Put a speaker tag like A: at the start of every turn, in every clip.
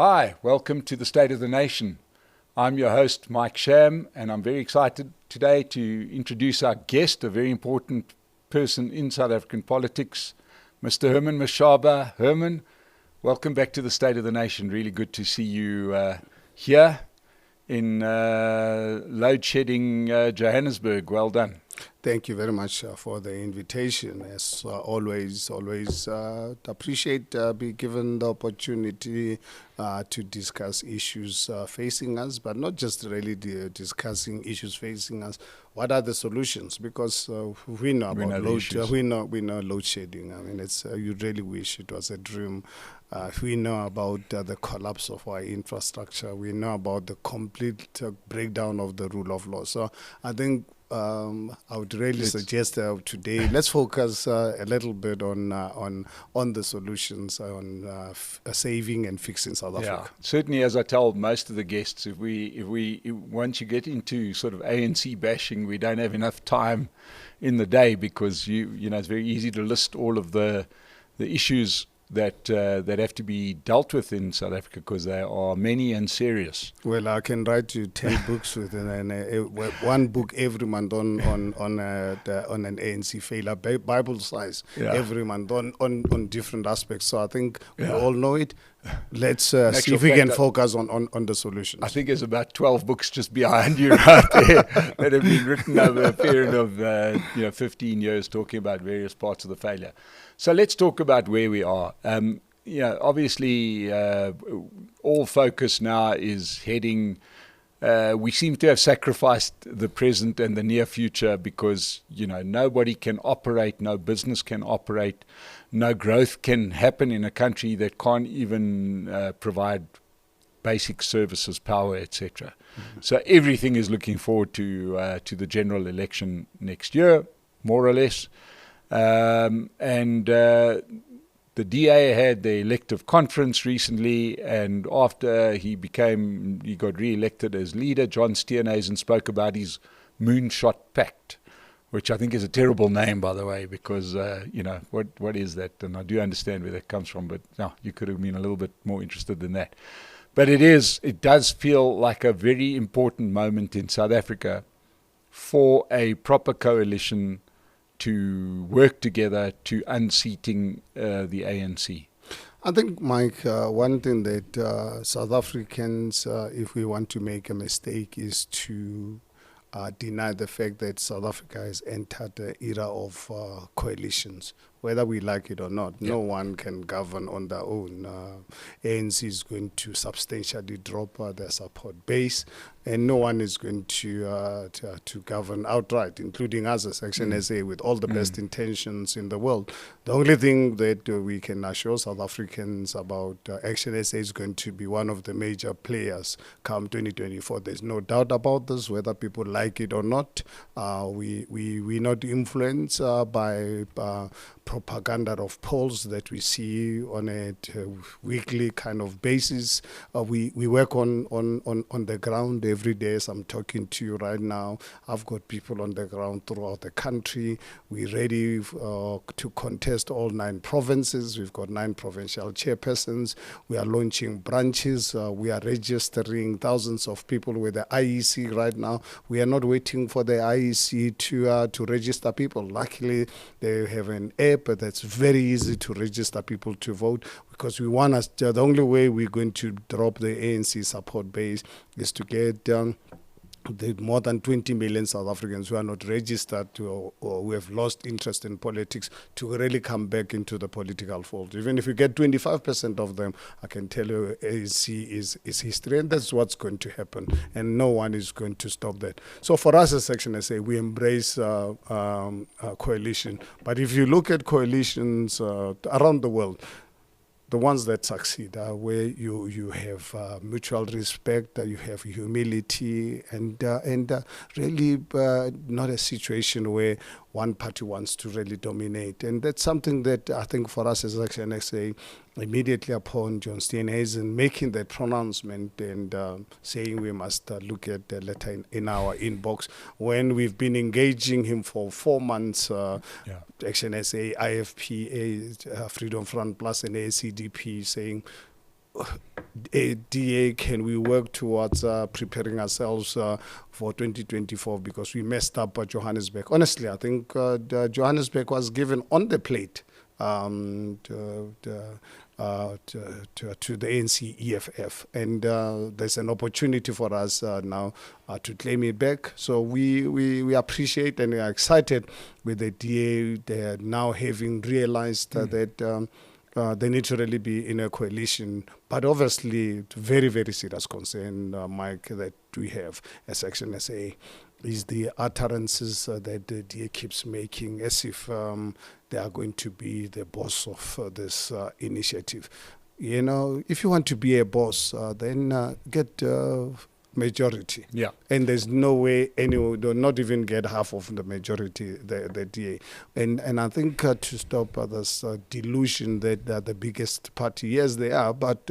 A: Hi, welcome to the State of the Nation. I'm your host, Mike Sham, and I'm very excited today to introduce our guest, a very important person in South African politics, Mr. Herman Mashaba. Herman, welcome back to the State of the Nation. Really good to see you here in load-shedding Johannesburg. Well done.
B: Thank you very much for the invitation. As always appreciate being given the opportunity to discuss issues facing us, but not just really discussing issues facing us. What are the solutions? Because we know about we know load shedding. I mean, it's you really wish it was a dream. We know about the collapse of our infrastructure. We know about the complete breakdown of the rule of law. So I think I would really suggest today let's focus a little bit on the solutions on saving and fixing South Africa.
A: Yeah, certainly, as I tell most of the guests, if we once you get into sort of ANC bashing, we don't have enough time in the day because you know it's very easy to list all of the issues that have to be dealt with in South Africa because there are many and serious.
B: Well, I can write you 10 books with one book every month on an ANC failure, Bible size, every month on different aspects. So I think we all know it. Let's see if we can focus on the solutions.
A: I think there's about 12 books just behind you right there that have been written over a period of 15 years talking about various parts of the failure. So let's talk about where we are. Obviously, all focus now is heading. We seem to have sacrificed the present and the near future because nobody can operate, no business can operate, no growth can happen in a country that can't even provide basic services, power, etc. Mm-hmm. So everything is looking forward to the general election next year, more or less. The DA had the elective conference recently, and after he got re-elected as leader, John Steenhuisen spoke about his Moonshot Pact, which I think is a terrible name, by the way, because, what is that? And I do understand where that comes from, but no, you could have been a little bit more interested than that. But it does feel like a very important moment in South Africa for a proper coalition to work together to unseating the ANC.
B: I think, Mike, one thing that South Africans, if we want to make a mistake, is to deny the fact that South Africa has entered the era of coalitions. Whether we like it or not, no one can govern on their own. ANC is going to substantially drop their support base, and no one is going to govern outright, including us as ActionSA, with all the best intentions in the world. The only thing that we can assure South Africans about ActionSA is going to be one of the major players come 2024. There's no doubt about this, whether people like it or not. We're not influenced by propaganda of polls that we see on a weekly kind of basis. We work on the ground every day. As I'm talking to you right now, I've got people on the ground throughout the country. We're ready to contest all 9 provinces. We've got 9 provincial chairpersons. We are launching branches. We are registering thousands of people with the IEC right now. We are not waiting for the IEC to register people. Luckily, they have an app that's very easy to register people to vote, because we want us. The only way we're going to drop the ANC support base is to get the more than 20 million South Africans who are not registered or who have lost interest in politics to really come back into the political fold. Even if you get 25% of them, I can tell you ANC is history, and that's what's going to happen, and no one is going to stop that. So for us as ActionSA, we embrace coalition. But if you look at coalitions around the world, the ones that succeed are where you have mutual respect, you have humility, and really not a situation where one party wants to really dominate. And that's something that I think for us as ActionSA, immediately upon John Steenhuisen making that pronouncement and saying we must look at the letter in our inbox, when we've been engaging him for 4 months, ActionSA, IFP, Freedom Front Plus and ACDP, saying DA, can we work towards preparing ourselves for 2024, because we messed up Johannesburg. Honestly, I think Johannesburg was given on the plate to the ANC EFF, and there's an opportunity for us now to claim it back. So we appreciate and we are excited with the DA. They're now having realized that they need to really be in a coalition. But obviously, very, very serious concern, Mike, that we have as ActionSA is the utterances that the DA keeps making as if they are going to be the boss of this initiative. You know, if you want to be a boss, then get majority.
A: Yeah.
B: And there's no way anyone will not even get half of the majority, the DA. And I think to stop this delusion that they're the biggest party, yes, they are, but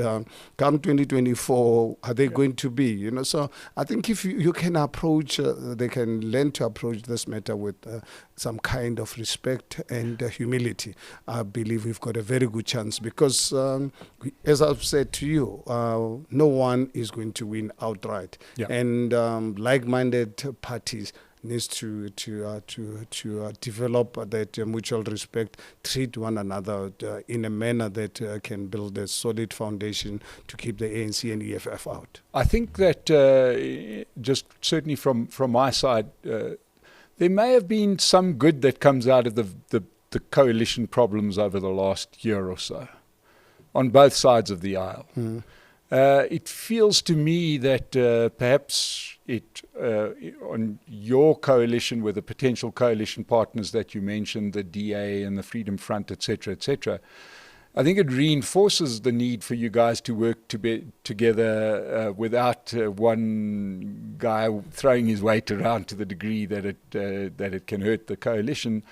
B: come 2024, are they going to be? You know, so I think if you can approach, they can learn to approach this matter with some kind of respect and humility. I believe we've got a very good chance because, as I've said to you, no one is going to win outright.
A: Yeah.
B: And like-minded parties needs to develop that mutual respect, treat one another in a manner that can build a solid foundation to keep the ANC and EFF out.
A: I think that just certainly from my side, there may have been some good that comes out of the coalition problems over the last year or so on both sides of the aisle. It feels to me that perhaps on your coalition with the potential coalition partners that you mentioned, the DA and the Freedom Front, etc., I think it reinforces the need for you guys to work together without one guy throwing his weight around to the degree that it can hurt the coalition.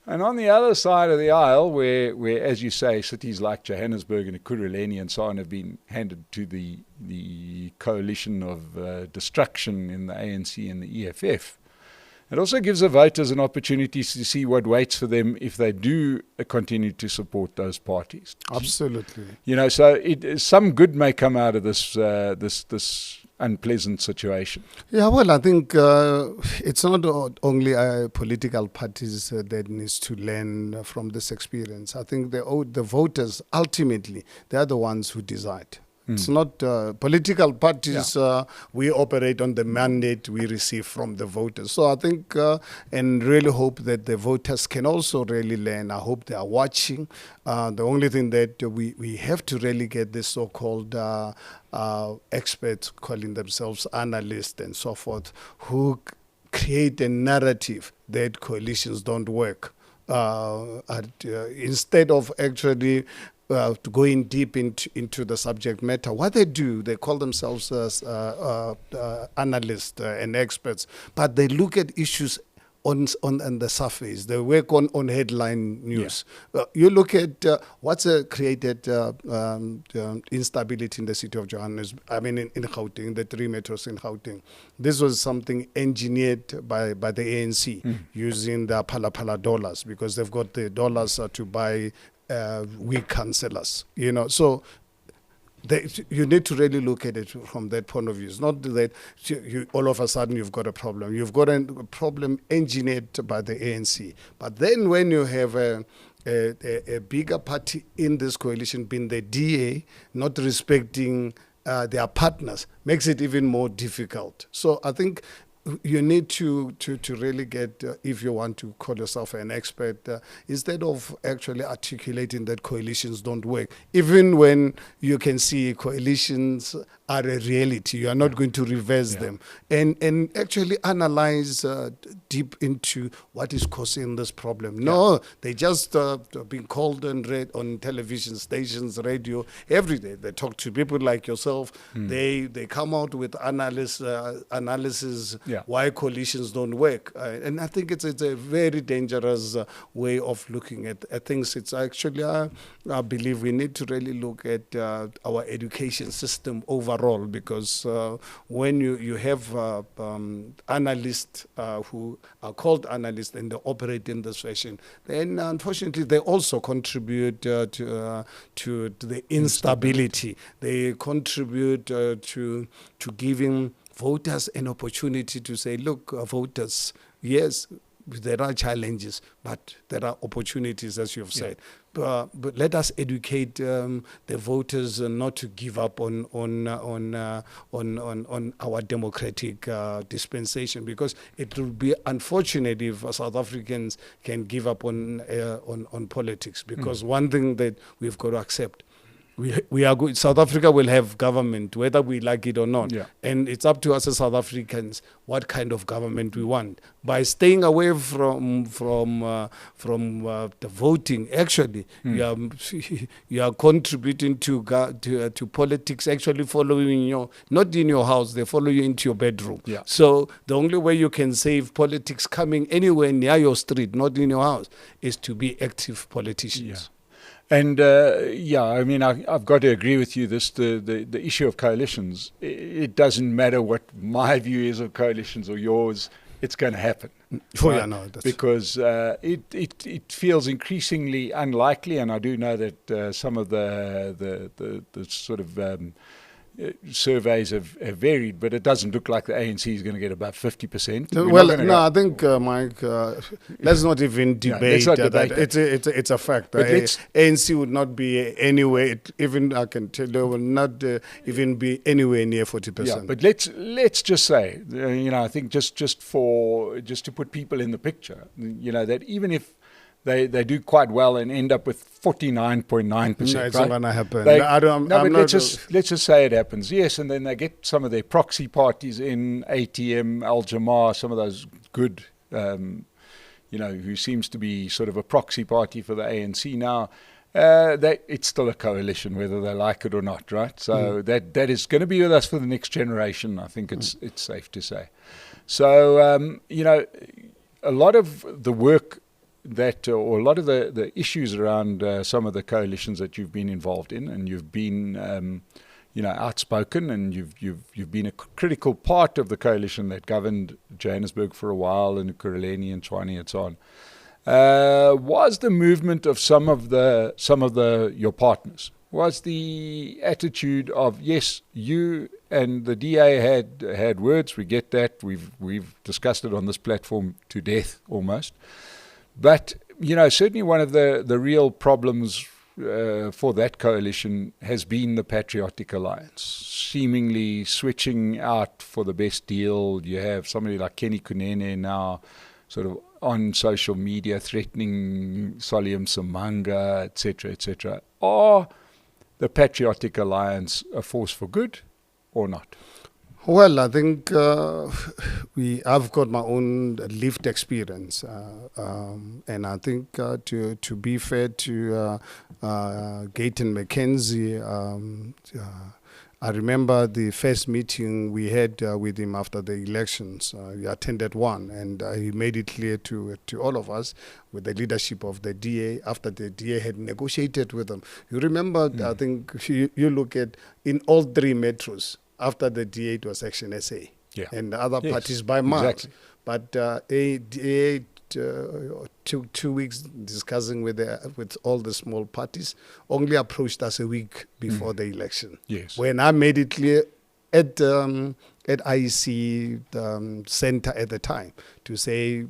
A: And on the other side of the aisle, where as you say, cities like Johannesburg and Ekurhuleni and so on have been handed to the coalition of destruction in the ANC and the EFF, it also gives the voters an opportunity to see what waits for them if they do continue to support those parties.
B: Absolutely.
A: You know, so some good may come out of this unpleasant situation.
B: Yeah, well, I think it's not only political parties that needs to learn from this experience. I think the voters, ultimately, they are the ones who decide. It's not political parties. We operate on the mandate we receive from the voters. So I think and really hope that the voters can also really learn. I hope they are watching. The only thing that we have to really get this so-called experts calling themselves analysts and so forth, who create a narrative that coalitions don't work. Instead of actually going deep into the subject matter, what they do, they call themselves analysts and experts, but they look at issues on the surface. They work on headline news.
A: Yeah.
B: You look at what's created instability in the city of Johannesburg. I mean, in Gauteng, the 3 metros in Gauteng. This was something engineered by the ANC using the pala dollars, because they've got the dollars to buy weak councillors, you know. So you need to really look at it from that point of view. It's not that all of a sudden you've got a problem. You've got a problem engineered by the ANC. But then when you have a bigger party in this coalition, being the DA, not respecting their partners, makes it even more difficult. So I think you need to really get, if you want to call yourself an expert, instead of actually articulating that coalitions don't work, even when you can see coalitions are a reality, you are not going to reverse them, and actually analyze deep into what is causing this problem. No, they just being called and read on television stations, radio, every day. They talk to people like yourself. They come out with analysis why coalitions don't work. And I think it's a very dangerous way of looking at things. It's actually, I believe we need to really look at our education system overall, because when you have analysts who are called analysts and they operate in this fashion, then unfortunately they also contribute to the instability. They contribute to giving voters an opportunity to say, look, voters, yes, there are challenges, but there are opportunities, as you've said. But let us educate the voters not to give up on our democratic dispensation, because it will be unfortunate if South Africans can give up on politics. Because one thing that we've got to accept, we are good. South Africa will have government, whether we like it or not. And it's up to us as South Africans what kind of government we want. By staying away from the voting, actually, you are contributing to politics. Actually, following you, not in your house, they follow you into your bedroom. So the only way you can save politics coming anywhere near your street, not in your house, is to be active politicians.
A: And I mean, I've got to agree with you. The issue of coalitions, it doesn't matter what my view is of coalitions or yours, it's going to happen. Because it feels increasingly unlikely, and I do know that some of the sort of surveys have varied, but it doesn't look like the ANC is going to get about 50%.
B: I think, Mike, let's not even debate that. It's a fact. ANC would not be anywhere, even I can tell you, will not even be anywhere near 40%.
A: Yeah, but let's just say, I think just to put people in the picture, that even if they do quite well and end up with 49.9%.
B: No, it's not going to happen.
A: Let's just say it happens. Yes, and then they get some of their proxy parties in, ATM, Al Jamar, some of those good, who seems to be sort of a proxy party for the ANC now. It's still a coalition, whether they like it or not, right? So that is going to be with us for the next generation. I think it's safe to say. So a lot of the work or a lot of the issues around some of the coalitions that you've been involved in, and you've been outspoken, and you've been a critical part of the coalition that governed Johannesburg for a while, and Kuruleni and Tshwane and so on. Was the movement of some of your partners, was the attitude of, yes, you and the DA had words, we get that, we've discussed it on this platform to death almost. But, certainly one of the real problems for that coalition has been the Patriotic Alliance, seemingly switching out for the best deal. You have somebody like Kenny Kunene now sort of on social media threatening Solium Samanga, etc., etc. Are the Patriotic Alliance a force for good or not?
B: Well, I think I've got my own lived experience, and I think to be fair to Gayton McKenzie, I remember the first meeting we had with him after the elections. He attended one, and he made it clear to all of us, with the leadership of the DA, after the DA had negotiated with them. You remember, I think you look at, in all three metros, after the DA, it was ActionSA, and the other parties by miles. Exactly. But DA took 2 weeks discussing with all the small parties, only approached us a week before the election.
A: Yes.
B: When I made it clear at IEC center at the time to say,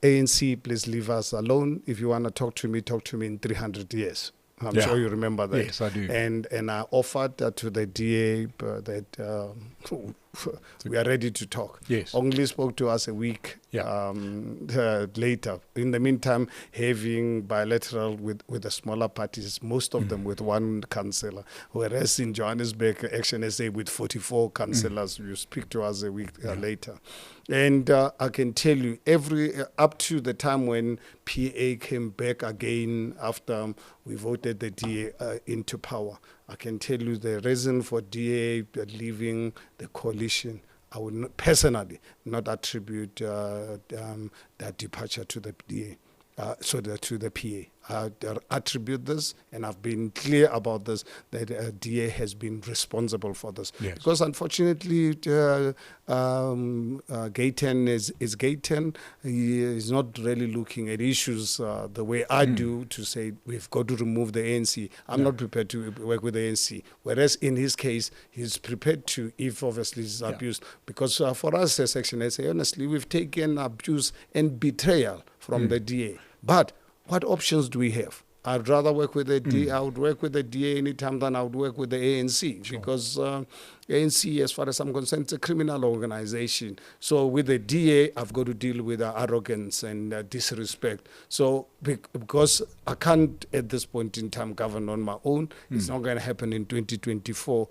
B: ANC, please leave us alone. If you want to talk to me in 300 years. I'm sure you remember that.
A: Yes, I do.
B: And I offered to the DA that we are ready to talk.
A: Yes.
B: Only spoke to us a week later. In the meantime, having bilateral with the smaller parties, most of them with one councillor, whereas in Johannesburg, ActionSA with 44 councillors, you speak to us a week later. And I can tell you, up to the time when PA came back again after we voted the DA into power, I can tell you the reason for DA leaving the coalition, I would personally not attribute that departure to the DA. To the PA. Attribute this, and I've been clear about this, that DA has been responsible for this.
A: Yes.
B: Because unfortunately, Gayton is Gayton. He is not really looking at issues the way I do, to say we've got to remove the ANC. I'm not prepared to work with the ANC. Whereas in his case, he's prepared to, if obviously it's abused. Because for us as ActionSA, honestly, we've taken abuse and betrayal from the DA. But what options do we have? I'd rather work with the DA. I would work with the DA anytime than I would work with the ANC, because ANC, as far as I'm concerned, it's a criminal organization. So with the DA, I've got to deal with arrogance and disrespect. So because I can't, at this point in time, govern on my own, it's not going to happen in 2024.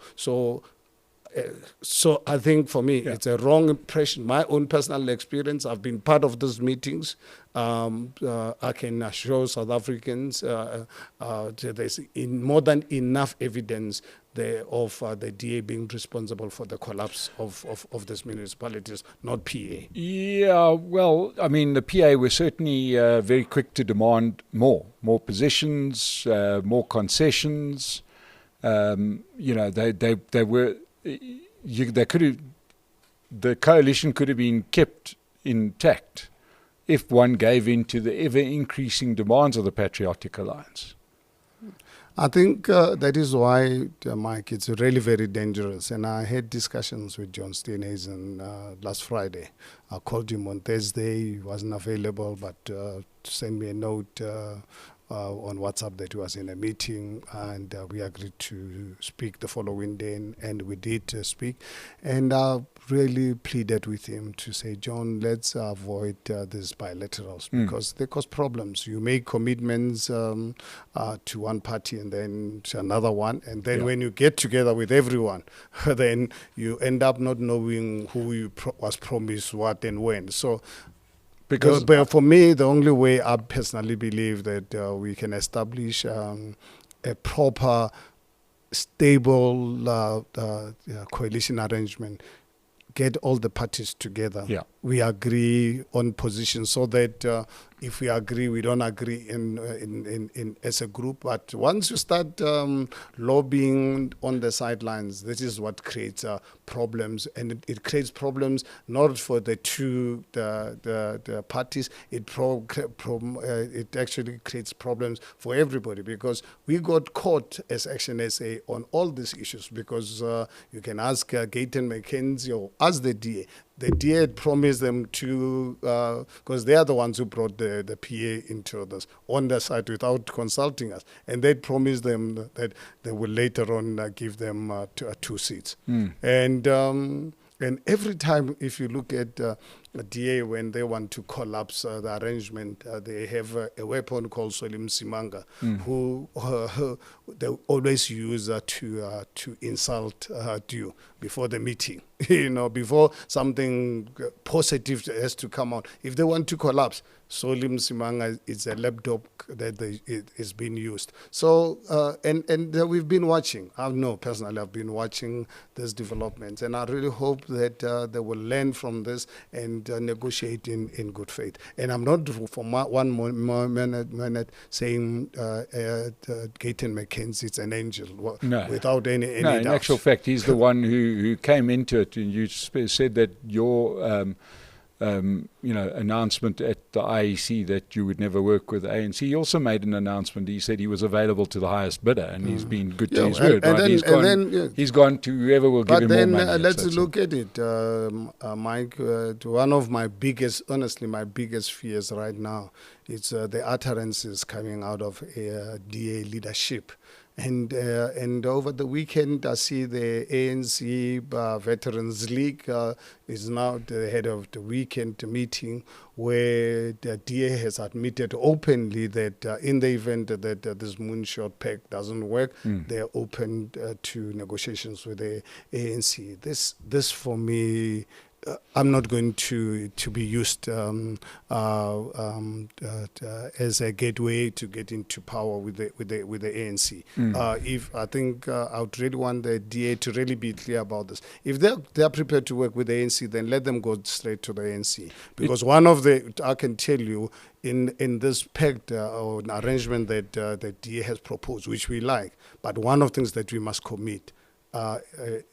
B: So I think for me, it's a wrong impression. My own personal experience, I've been part of those meetings. I can assure South Africans there's more than enough evidence there of the DA being responsible for the collapse of these municipalities, not PA.
A: Yeah, well, I mean, the PA were certainly very quick to demand more positions, more concessions. They were. The coalition could have been kept intact if one gave in to the ever-increasing demands of the Patriotic Alliance.
B: I think that is why, Mike, it's really very dangerous. And I had discussions with John Steenhuisen last Friday. I called him on Thursday. He wasn't available, but sent me a note on WhatsApp that he was in a meeting, and we agreed to speak the following day, and we did speak. And I really pleaded with him to say, John, let's avoid these bilaterals, because they cause problems. You make commitments to one party and then to another one, and then when you get together with everyone, then you end up not knowing who you was promised what and when. So but for me, the only way I personally believe that we can establish a proper, stable coalition arrangement, get all the parties together. Yeah. We agree on positions, so that if we agree, we don't agree in as a group. But once you start lobbying on the sidelines, this is what creates problems, and it creates problems not for the the parties. It actually creates problems for everybody, because we got caught as ActionSA on all these issues, because you can ask Gayton McKenzie or ask the DA. The DA had promised them to, because they are the ones who brought the PA into this, on their side without consulting us. And they promised them that they will later on give them 2 seats. And every time, if you look at the DA, when they want to collapse the arrangement, they have a weapon called Solim Simanga, who they always use to insult you before the meeting. Before something positive has to come out. If they want to collapse, Solim Simanga is a laptop that is being used. So, and we've been watching. I know personally I've been watching these developments, and I really hope that they will learn from this and negotiate in good faith. And I'm not for one minute saying Gayton McKenzie is an angel without any
A: No, in
B: doubt.
A: actual fact, he's the one who came into it, and you said that your announcement at the IEC that you would never work with the ANC. He also made an announcement. He said he was available to the highest bidder, and he's been good to his word. Right? He's gone to whoever will give him more money. But then
B: let's look at it, Mike. One of my biggest fears right now is the utterances coming out of DA leadership. And over the weekend, I see the ANC Veterans League is now the head of the weekend meeting, where the DA has admitted openly that in the event that this Moonshot Pact doesn't work, they're open to negotiations with the ANC. This for me I'm not going to be used as a gateway to get into power with the ANC. If I think I would really want the DA to really be clear about this. If they're prepared to work with the ANC, then let them go straight to the ANC. Because I can tell you, in this pact or an arrangement that the DA has proposed, which we like, but one of the things that we must commit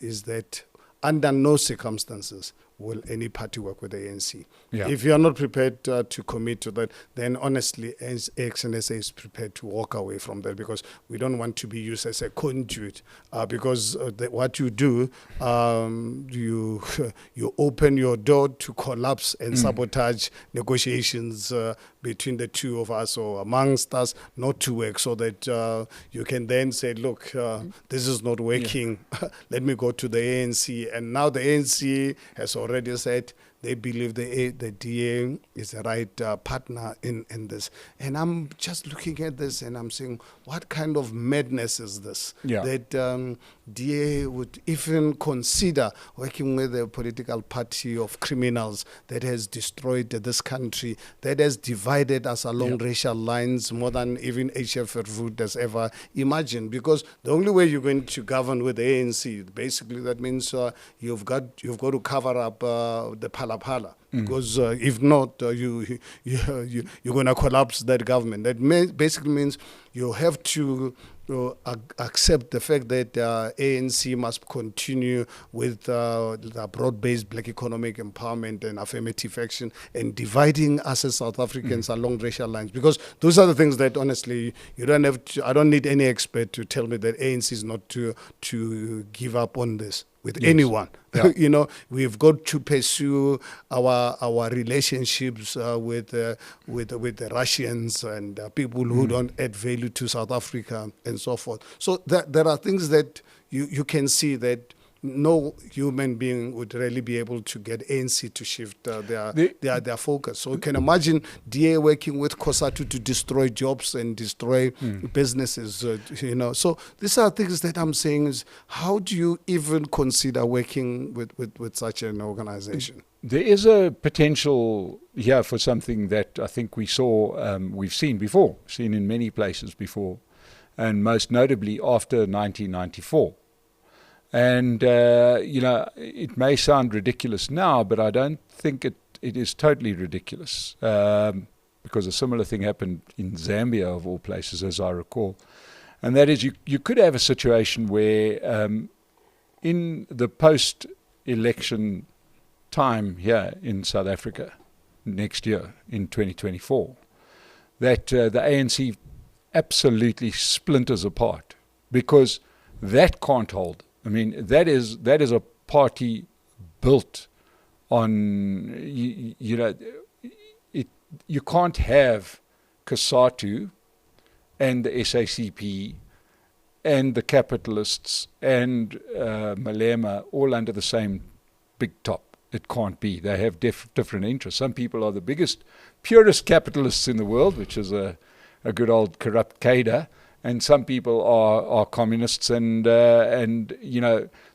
B: is that under no circumstances will any party work with the ANC.
A: Yeah.
B: If you are not prepared to commit to that, then honestly, ActionSA is prepared to walk away from that, because we don't want to be used as a conduit. Because what you do, you open your door to collapse and sabotage negotiations between the two of us or amongst us, not to work, so that you can then say, look, this is not working. Let me go to the ANC. And now the ANC has already said they believe the DA is the right partner in this. And I'm just looking at this and I'm saying, what kind of madness is this?
A: Yeah.
B: That DA would even consider working with a political party of criminals that has destroyed this country, that has divided us along racial lines more than even HF Root has ever imagined. Because the only way you're going to govern with the ANC, basically that means you've got to cover up the pala. Because if not, you're going to collapse that government. That basically means you have to accept the fact that ANC must continue with the broad-based black economic empowerment and affirmative action and dividing us as South Africans along racial lines. Because those are the things that, honestly, you don't have to, I don't need any expert to tell me that ANC is not to give up on this with anyone.
A: Yeah.
B: We've got to pursue our relationships with the Russians and people who don't add value to South Africa and so forth. So there are things that you can see that no human being would really be able to get ANC to shift their focus. So you can imagine DA working with COSATU to destroy jobs and destroy businesses, So these are things that I'm saying is, how do you even consider working with such an organization?
A: There is a potential here for something that I think we've seen in many places before, and most notably after 1994. And, it may sound ridiculous now, but I don't think it is totally ridiculous, because a similar thing happened in Zambia, of all places, as I recall. And that is, you could have a situation where in the post-election time here in South Africa next year, in 2024, that the ANC absolutely splinters apart, because that can't hold. I mean, that is a party built on, you can't have COSATU and the SACP and the capitalists and Malema all under the same big top. It can't be. They have different interests. Some people are the biggest, purest capitalists in the world, which is a good old corrupt cadre. And some people are communists, and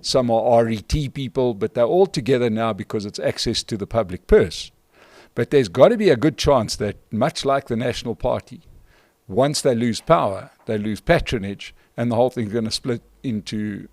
A: some are RET people, but they're all together now because it's access to the public purse. But there's got to be a good chance that, much like the National Party, once they lose power, they lose patronage, and the whole thing's going to split into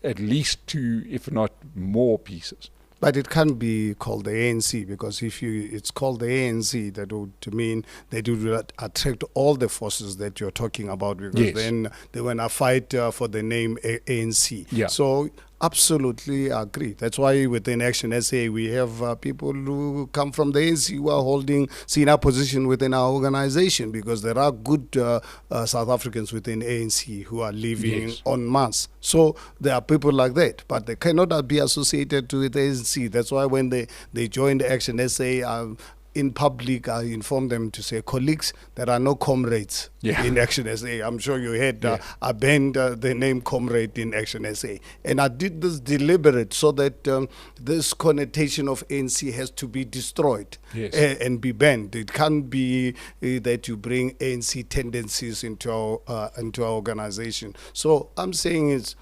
A: at least two, if not more, pieces.
B: But it can't be called the ANC, because if it's called the ANC, that would mean they do attract all the forces that you're talking about, because then they're going to fight for the name ANC.
A: Yeah.
B: So absolutely agree. That's why within ActionSA we have people who come from the ANC who are holding senior position within our organization, because there are good South Africans within ANC who are living en masse. So there are people like that, but they cannot be associated with ANC. That's why when they joined ActionSA, in public, I informed them to say, colleagues, there are no comrades in ActionSA. I'm sure you heard I banned the name comrade in ActionSA. And I did this deliberate so that this connotation of ANC has to be destroyed and be banned. It can't be that you bring ANC tendencies into our organization. So I'm saying is,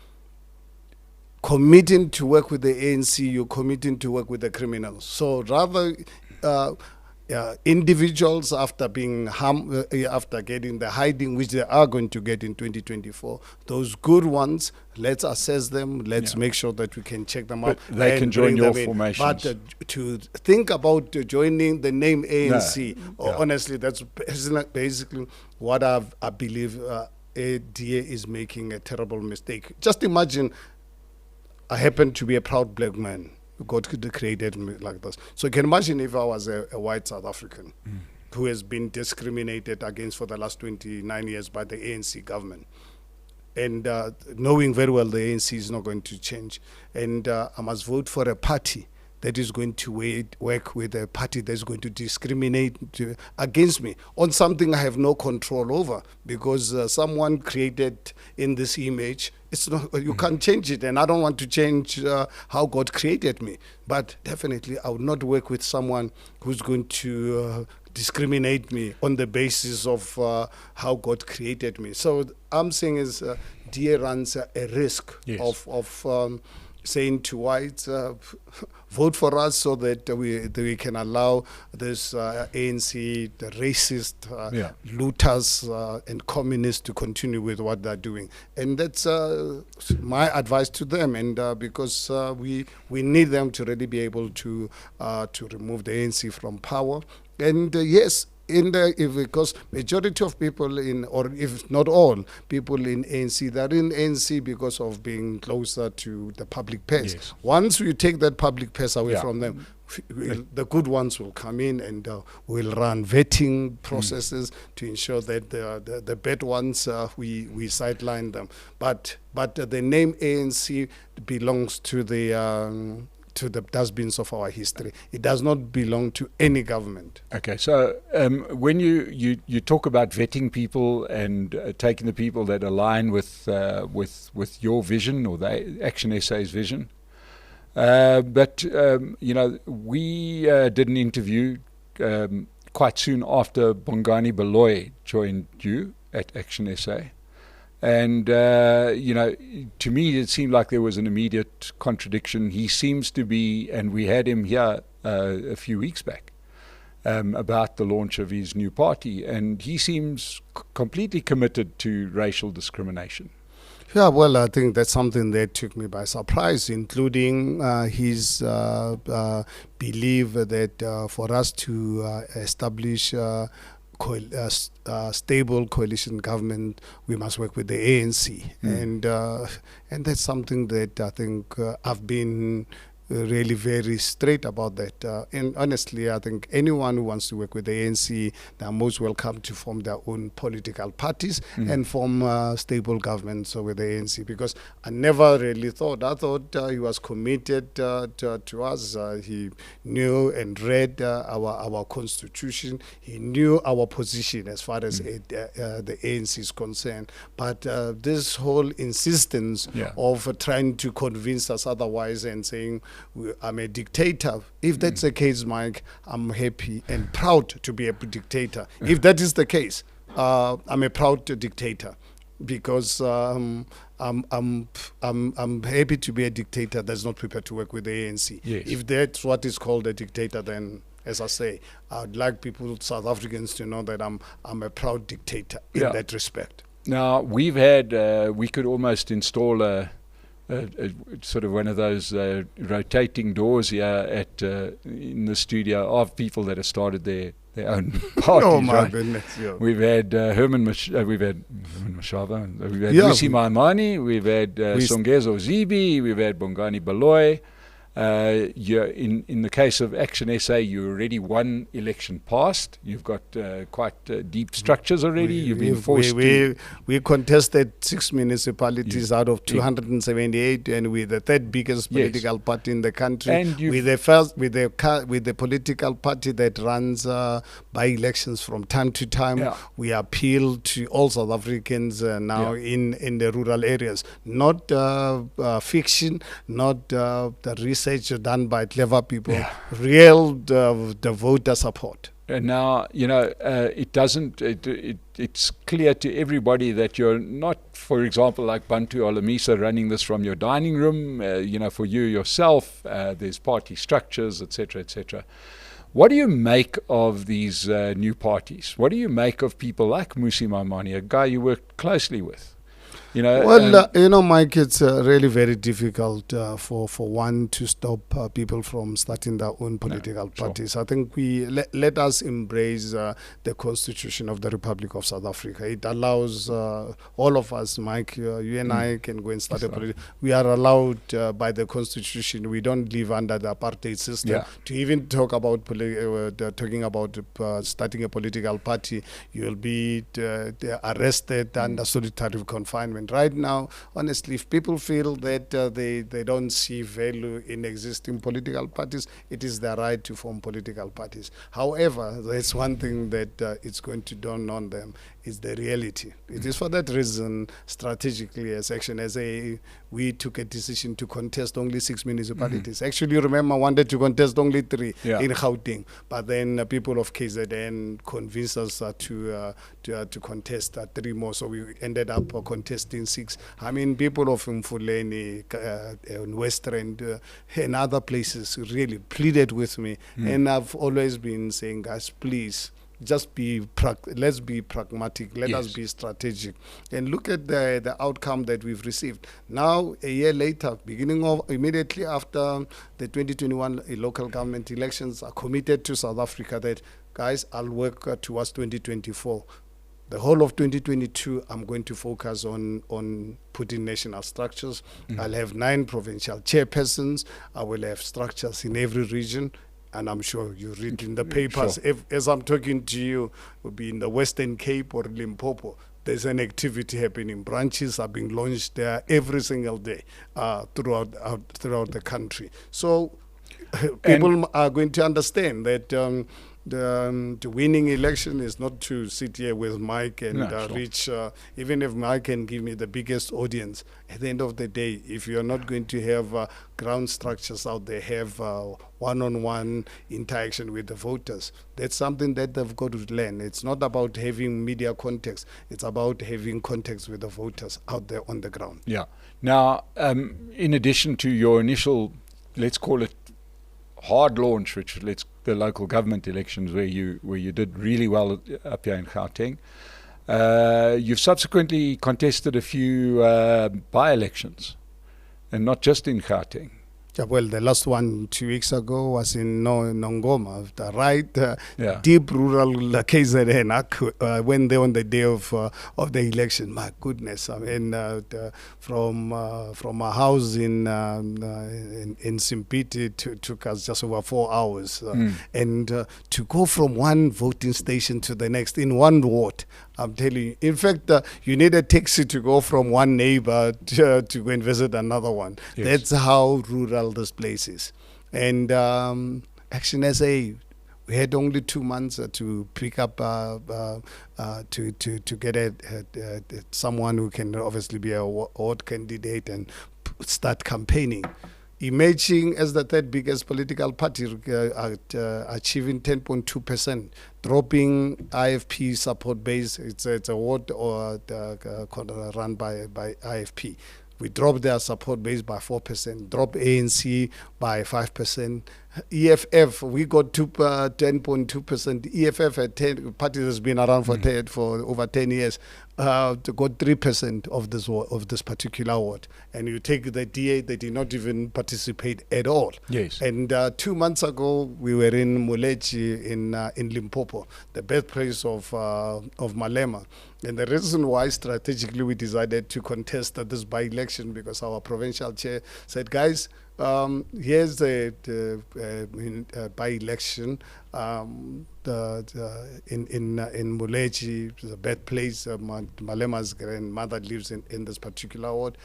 B: committing to work with the ANC, you're committing to work with the criminals. So rather, individuals after being after getting the hiding, which they are going to get in 2024, those good ones, let's assess them. Let's make sure that we can check them out.
A: They can join your formations.
B: But to think about joining the name ANC, honestly, that's basically what I believe ADA is making a terrible mistake. Just imagine, I happen to be a proud black man. God created me like this. So you can imagine if I was a white South African who has been discriminated against for the last 29 years by the ANC government. And knowing very well the ANC is not going to change. And I must vote for a party that is going to work with a party that is going to discriminate against me on something I have no control over, because someone created in this image, it's not, you can't change it, and I don't want to change how God created me. But definitely I would not work with someone who's going to discriminate me on the basis of how God created me. So I'm saying is DA runs a risk of saying to whites, vote for us so that we can allow this ANC, the racist looters and communists to continue with what they're doing. And that's my advice to them. And because we need them to really be able to remove the ANC from power. And yes, because majority of people or if not all people in ANC, they're in ANC because of being closer to the public purse. Yes. Once we take that public purse away from them, the good ones will come in, and we'll run vetting processes to ensure that the bad ones, we sideline them. But the name ANC belongs to the dustbins of our history. It does not belong to any government.
A: Okay, so when you talk about vetting people and taking the people that align with your vision or the ActionSA's vision, but we did an interview quite soon after Bongani Baloyi joined you at ActionSA. And, to me, it seemed like there was an immediate contradiction. He seems to be, and we had him here a few weeks back about the launch of his new party, and he seems completely committed to racial discrimination.
B: Yeah, well, I think that's something that took me by surprise, including his belief that for us to establish stable coalition government, we must work with the ANC, and that's something that I think I've been really very straight about that. And honestly, I think anyone who wants to work with the ANC, they're most welcome to form their own political parties and form stable governments with the ANC, because I never really thought. I thought he was committed to us. He knew and read our constitution. He knew our position as far as the ANC is concerned. But this whole insistence of trying to convince us otherwise and saying, I'm a dictator. If that's the case, Mike, I'm happy and proud to be a dictator. If that is the case, I'm a proud dictator, because I'm happy to be a dictator that's not prepared to work with the ANC.
A: Yes.
B: If that's what is called a dictator, then, as I say, I'd like South Africans to know that I'm a proud dictator in that respect.
A: Now, we've had, we could almost install a sort of one of those rotating doors here at in the studio of people that have started their own parties.
B: Oh my goodness! Yeah.
A: We've had Herman Mashaba, we've had Lucy Maimani, we've had Songezo Zibi, we've had Bongani Baloyi. In the case of ActionSA, you already won election past. You've got quite deep structures already. You've been forced
B: we contested 6 municipalities out of 278, and we're the third biggest political party in the country. And we're the first with the political party that runs by elections from time to time. Yeah. We appeal to all South Africans now in the rural areas. Not fiction, not the research done by clever people, real the voter support.
A: And now, it doesn't, it's clear to everybody that you're not, for example, like Bantu Olamisa, running this from your dining room, for you yourself. There's party structures, etc., etc. What do you make of these new parties? What do you make of people like Musi Maimane, a guy you worked closely with?
B: Well, Mike, it's really very difficult for one to stop people from starting their own political parties. I think we let us embrace the Constitution of the Republic of South Africa. It allows all of us, Mike, you and I can go and start a political. We are allowed by the Constitution. We don't live under the apartheid system. To even talk about starting a political party, you'll be arrested under solitary confinement. Right now, honestly, if people feel that they don't see value in existing political parties, it is their right to form political parties. However, there's one thing that it's going to dawn on them, is the reality. It is for that reason, strategically, as ActionSA, we took a decision to contest only 6 municipalities. Actually, you remember, wanted to contest only 3 in Gauteng, but then people of KZN convinced us to contest 3 more, so we ended up contesting 6. I mean, people of Mfuleni, West Rand, and other places really pleaded with me, and I've always been saying, guys, please, just let's be pragmatic, let us be strategic, and look at the outcome that we've received. Now, a year later, immediately after the 2021 local government elections, are committed to South Africa that, guys, I'll work towards 2024. The whole of 2022, I'm going to focus on putting national structures. I'll have 9 provincial chairpersons. I will have structures in every region. And I'm sure you read in the papers, as I'm talking to you, will be in the Western Cape or Limpopo. There's an activity happening. Branches are being launched there every single day throughout the country. So people are going to understand that the winning election is not to sit here with Mike and reach, even if Mike can give me the biggest audience. At the end of the day, if you're not going to have ground structures out there, have one-on-one interaction with the voters, that's something that they've got to learn. It's not about having media context. It's about having context with the voters out there on the ground.
A: Yeah. Now, in addition to your initial, let's call it hard launch, which the local government elections where you did really well up here in Gauteng, you've subsequently contested a few by-elections, and not just in Gauteng.
B: Yeah, well, the last one 2 weeks ago was in Nongoma, the deep rural KZN. Went there on the day of the election. My goodness, I mean, from our house in Simpiti took us just over 4 hours, and to go from one voting station to the next in one ward. I'm telling you. In fact, you need a taxi to go from one neighbor to go and visit another one. That's how rural this place is. And ActionSA, we had only 2 months to pick up to get someone who can obviously be a ward candidate and start campaigning. Emerging as the 3rd biggest political party, achieving 10.2%, dropping IFP support base. It's a ward run by IFP. We dropped their support base by 4%, dropped ANC by 5%. EFF, we got 10.2%. EFF at 10, party has been around for over 10 years. Got 3% of this particular ward. And you take the DA, they did not even participate at all.
A: Yes.
B: And 2 months ago, we were in Muleji in Limpopo, the birthplace of Malema. And the reason why strategically we decided to contest this by-election, because our provincial chair said, guys, here's the by-election in Muleji, the birthplace. Malema's grandmother lives in this particular ward.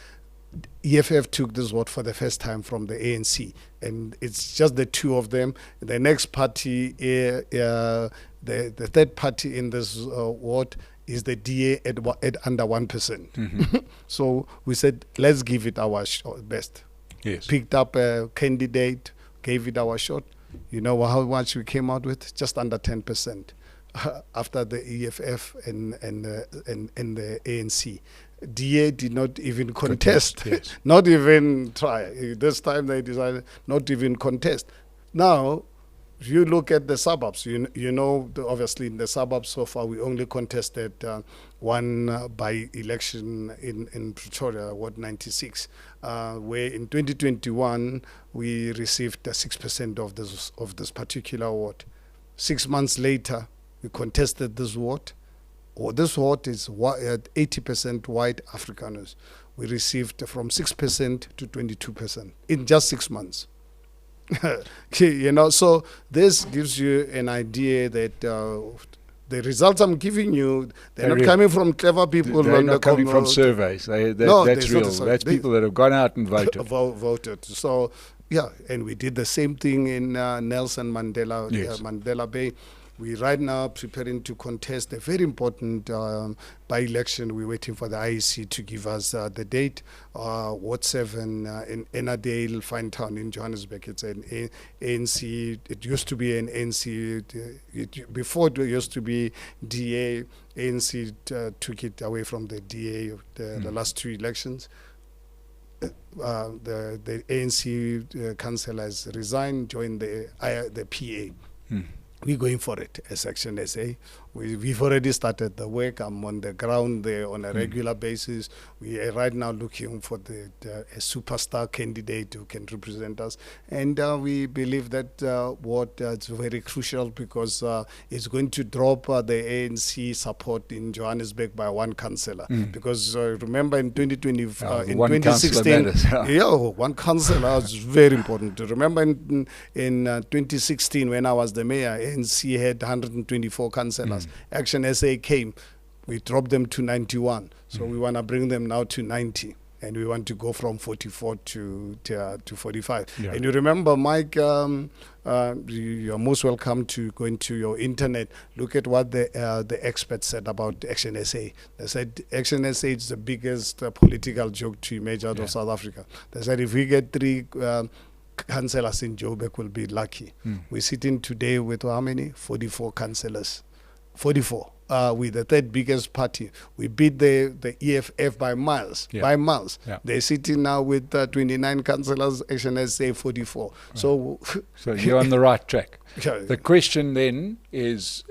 B: EFF took this ward for the first time from the ANC, and it's just the 2 of them. The next party, the 3rd party in this ward, is the DA at under 1%. So we said, let's give it our best.
A: Yes.
B: Picked up a candidate, gave it our shot. You know how much we came out with? Just under 10%. After the EFF and the ANC. DA did not even contest,
A: yes.
B: not even try. This time they decided not to even contest. Now, if you look at the suburbs, you know, obviously in the suburbs so far we only contested one by-election in Pretoria, Ward 96, where in 2021 we received 6% of this particular ward. 6 months later, we contested this ward. This ward is 80% white Afrikaners. We received from 6% to 22% in just 6 months. You know, so this gives you an idea that the results I'm giving you, they're not coming from clever people.
A: They're not coming from surveys. That's real. That's people that have gone out and voted.
B: Voted. So, yeah, and we did the same thing in Nelson Mandela,
A: Yes.
B: Mandela Bay. We right now preparing to contest a very important by-election. We're waiting for the IEC to give us the date. Ward 7 in Ennerdale, Fine Town in Johannesburg. It's an ANC. It used to be an ANC. Before it used to be DA. ANC took it away from the DA the last 2 elections. The ANC councillor has resigned, joined the PA. We're going for it as ActionSA. We've already started the work. I'm on the ground there on a regular basis. We are right now looking for a superstar candidate who can represent us. And we believe that what is very crucial because it's going to drop the ANC support in Johannesburg by one councillor. Because remember in 2020, in 2016, one councillor was very important. Remember in 2016 when I was the mayor, ANC had 124 councillors. ActionSA came, we dropped them to 91. So we want to bring them now to 90. And we want to go from 44 to 45. Yeah. And you remember, Mike, you're most welcome to go into your internet, look at what the experts said about ActionSA. They said ActionSA is the biggest political joke to emerge out of South Africa. They said if we get 3 councillors in Joburg, we'll be lucky. We're sitting today with how many? 44 councillors. 44. We're the 3rd biggest party. We beat the EFF by miles. By miles. Yeah. They're sitting now with 29 councillors, ActionSA 44. Right. So
A: you're on the right track. The question then is,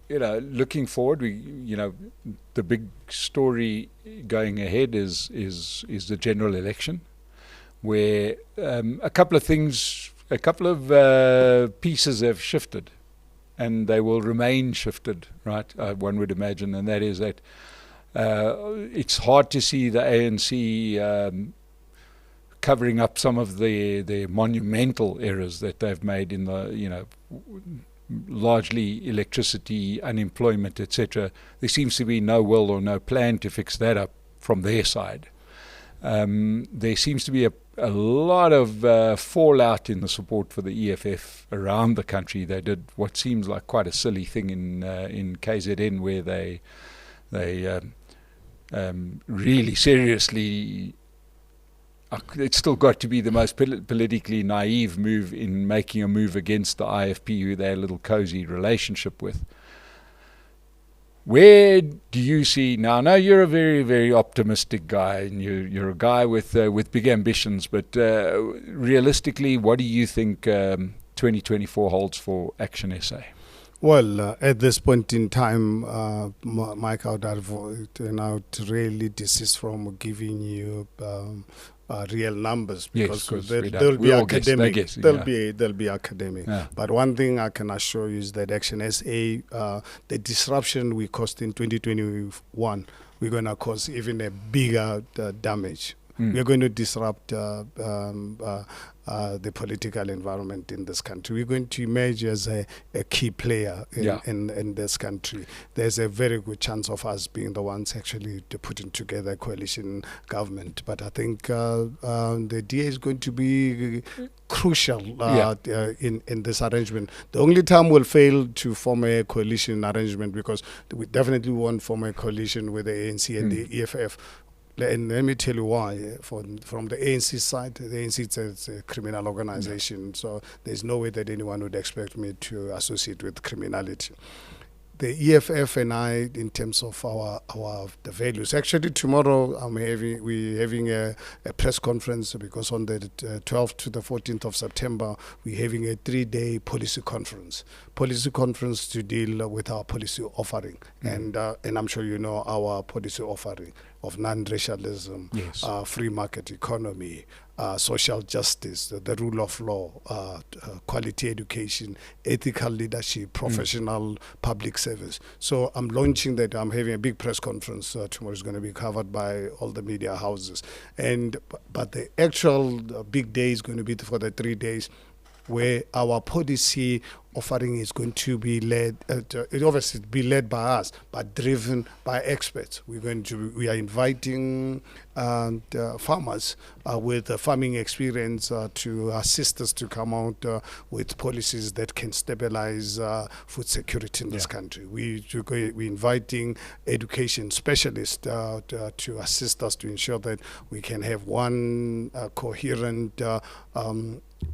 A: looking forward, the big story going ahead is the general election, where a couple of pieces have shifted. And they will remain shifted, right? One would imagine, and that is that it's hard to see the ANC covering up some of the monumental errors that they've made in the, largely electricity, unemployment, etc. There seems to be no will or no plan to fix that up from their side. There seems to be a lot of fallout in the support for the EFF around the country. They did what seems like quite a silly thing in KZN, where they really seriously. It's still got to be the most politically naive move in making a move against the IFP, who they had a little cozy relationship with. Where do you see now? Now you're a very, very optimistic guy, and you're a guy with big ambitions. But realistically, what do you think 2024 holds for ActionSA?
B: Well, at this point in time, Mike, I would really desist from giving you real numbers, because they'll be academic. They'll be academic. Yeah. But one thing I can assure you is that ActionSA, the disruption we caused in 2021, we're going to cause even a bigger damage. We're going to disrupt the political environment in this country. We're going to emerge as a key player in this country. There's a very good chance of us being the ones actually putting together a coalition government. But I think the DA is going to be crucial in this arrangement. The only time we'll fail to form a coalition arrangement, because we definitely won't form a coalition with the ANC and the EFF, And let me tell you why. From the ANC side, the ANC is a criminal organization, so there's no way that anyone would expect me to associate with criminality. The EFF and I, in terms of the values. Actually, tomorrow we're having a press conference, because on the 12th to the 14th of September, we're having a 3-day policy conference to deal with our policy offering. And I'm sure you know our policy offering of non-racialism,
A: Yes.
B: Free market economy, social justice, the rule of law, quality education, ethical leadership, professional public service. So I'm launching that. I'm having a big press conference tomorrow. Is going to be covered by all the media houses. But the actual big day is going to be for the 3 days, where our policy offering is going to be led, it obviously be led by us, but driven by experts. We are inviting farmers with farming experience to assist us to come out with policies that can stabilize food security in this country. We're inviting education specialists to assist us to ensure that we can have one coherent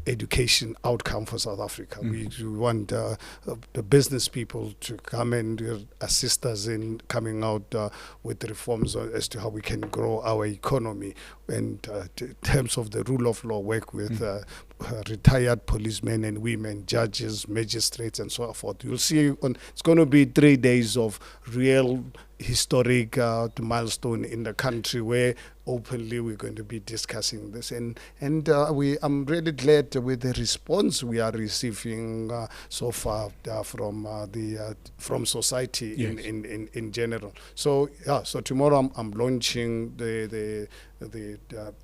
B: education outcome for South Africa. We want the business people to come and assist us in coming out with reforms as to how we can grow our economy, and in terms of the rule of law, work with retired policemen and women, judges, magistrates, and so forth. You'll see it's going to be 3 days of real historic milestone in the country, where openly we're going to be discussing this, and I'm really glad with the response we are receiving so far from society. Yes. in general. So tomorrow I'm launching the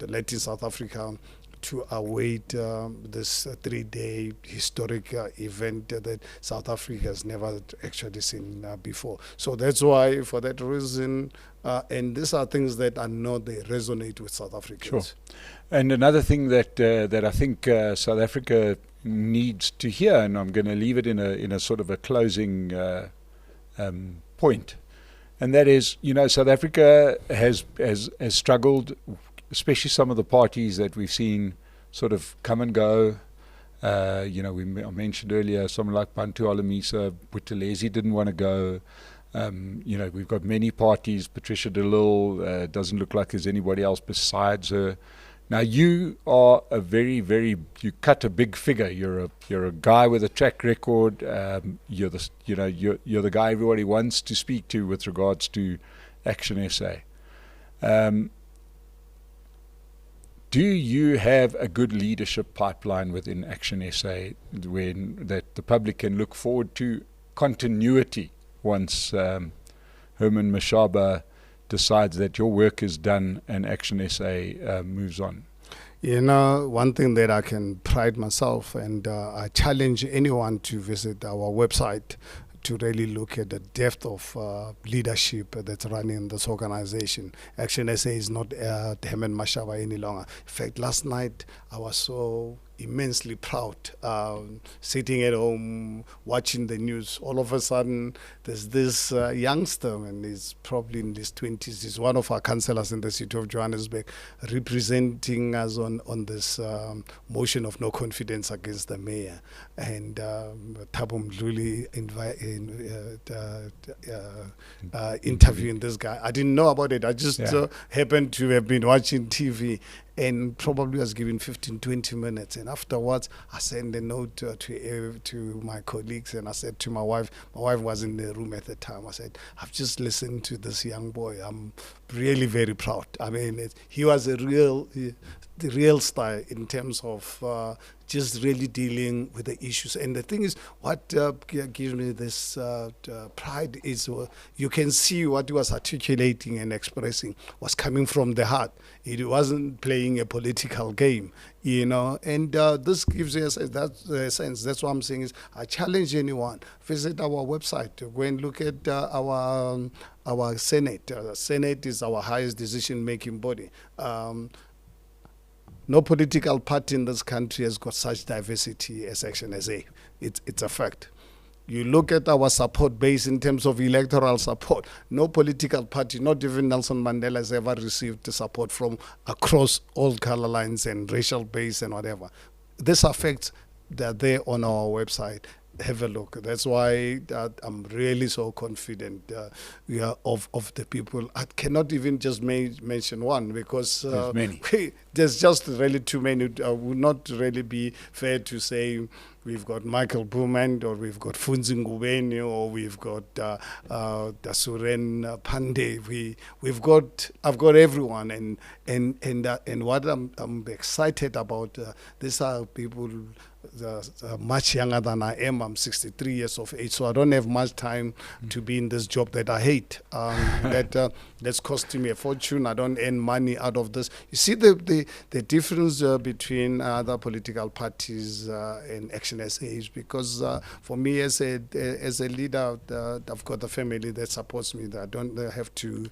B: Latin South Africa to await this 3-day historic event that South Africa has never actually seen before. So that's why, for that reason, and these are things that I know they resonate with South Africans.
A: Sure. And another thing that I think South Africa needs to hear, and I'm going to leave it in a sort of a closing point, and that is, South Africa has struggled, especially some of the parties that we've seen sort of come and go. I mentioned earlier someone like Bantu Alamisa, Buthelezi didn't want to go. We've got many parties. Patricia de Lille doesn't look like there's anybody else besides her. Now you are a you cut a big figure. You're a guy with a track record. You're the guy everybody wants to speak to with regards to ActionSA. Do you have a good leadership pipeline within ActionSA that the public can look forward to continuity once Herman Mashaba decides that your work is done and ActionSA moves on?
B: One thing that I can pride myself, and I challenge anyone to visit our website to really look at the depth of leadership that's running this organization. ActionSA is not Herman Mashaba any longer. In fact, last night I was so immensely proud, sitting at home watching the news. All of a sudden there's this youngster, and he's probably in his 20s. He's one of our councillors in the city of Johannesburg, representing us on this motion of no confidence against the mayor. And Thabo Mdluli interviewing this guy. I didn't know about it. I just happened to have been watching TV, and probably was given 15, 20 minutes. And afterwards, I sent a note to my colleagues, and I said to my wife was in the room at the time, I said, I've just listened to this young boy. I'm really very proud. I mean, he was the real star in terms of just really dealing with the issues. And the thing is, what gives me this pride is you can see what he was articulating and expressing was coming from the heart. It wasn't playing a political game, and this gives us that sense. That's what I'm saying is, I challenge anyone, visit our website, go and look at our Senate. Senate is our highest decision-making body. No political party in this country has got such diversity as ActionSA. It's a fact. You look at our support base in terms of electoral support. No political party, not even Nelson Mandela, has ever received the support from across all color lines and racial base and whatever. This affects, they're there on our website. Have a look. That's why I'm really so confident of the people. I cannot even just mention one because
A: there's many.
B: There's just really too many. It would not really be fair to say we've got Michael Booman, or we've got Funzi Ngubeni, or we've got Dasuren Pandey. I've got everyone, and what I'm excited about. These are people much younger than I am. I'm 63 years of age, so I don't have much time to be in this job that I hate. That's costing me a fortune. I don't earn money out of this. You see the difference between other political parties and ActionSA is because for me as a leader, I've got a family that supports me. That I don't have to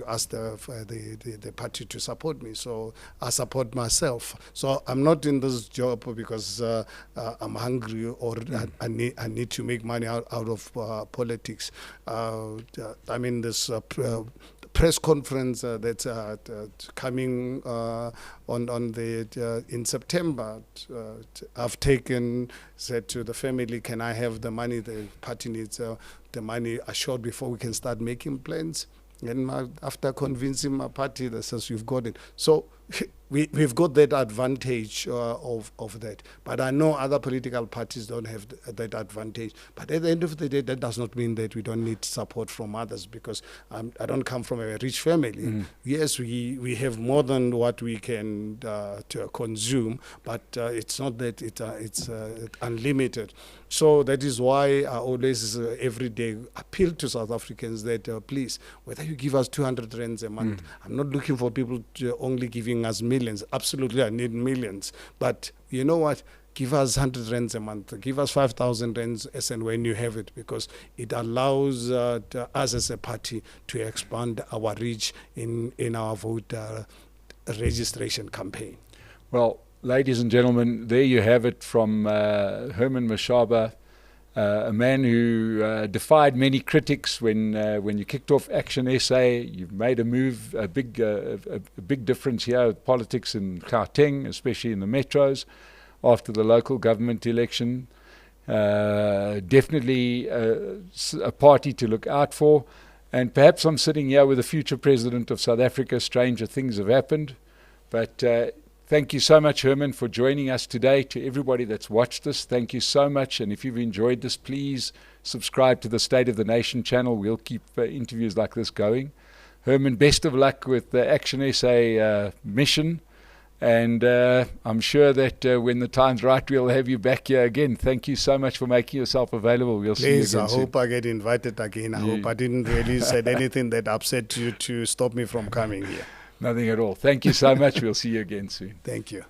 B: ask the party to support me. So I support myself. So I'm not in this job because I'm hungry or I need to make money out of politics. I mean, this press conference that's coming in September. I've said to the family, can I have the money? The party needs the money assured before we can start making plans. And after convincing my party, they says, you've got it. So we've got that advantage of that. But I know other political parties don't have that advantage. But at the end of the day, that does not mean that we don't need support from others, because I don't come from a rich family. Yes, we have more than what we can to consume, but it's not that it's unlimited. So that is why I always, every day, appeal to South Africans that please, whether you give us 200 rands a month, I'm not looking for people to only giving us millions. Absolutely, I need millions. But you know what? Give us 100 rands a month. Give us 5,000 rands as and when you have it, because it allows us as a party to expand our reach in our voter registration campaign.
A: Well, ladies and gentlemen, there you have it from Herman Mashaba, a man who defied many critics when you kicked off ActionSA. You've made a move, a big difference here with politics in Gauteng, especially in the metros, after the local government election. Definitely a party to look out for. And perhaps I'm sitting here with the future president of South Africa. Stranger things have happened. But thank you so much, Herman, for joining us today. To everybody that's watched this, thank you so much. And if you've enjoyed this, please subscribe to the State of the Nation channel. We'll keep interviews like this going. Herman, best of luck with the ActionSA mission. And I'm sure that when the time's right, we'll have you back here again. Thank you so much for making yourself available. We'll see you again soon.
B: I hope I get invited again. I hope I didn't really say anything that upset you to stop me from coming here.
A: Nothing at all. Thank you so much. We'll see you again soon.
B: Thank you.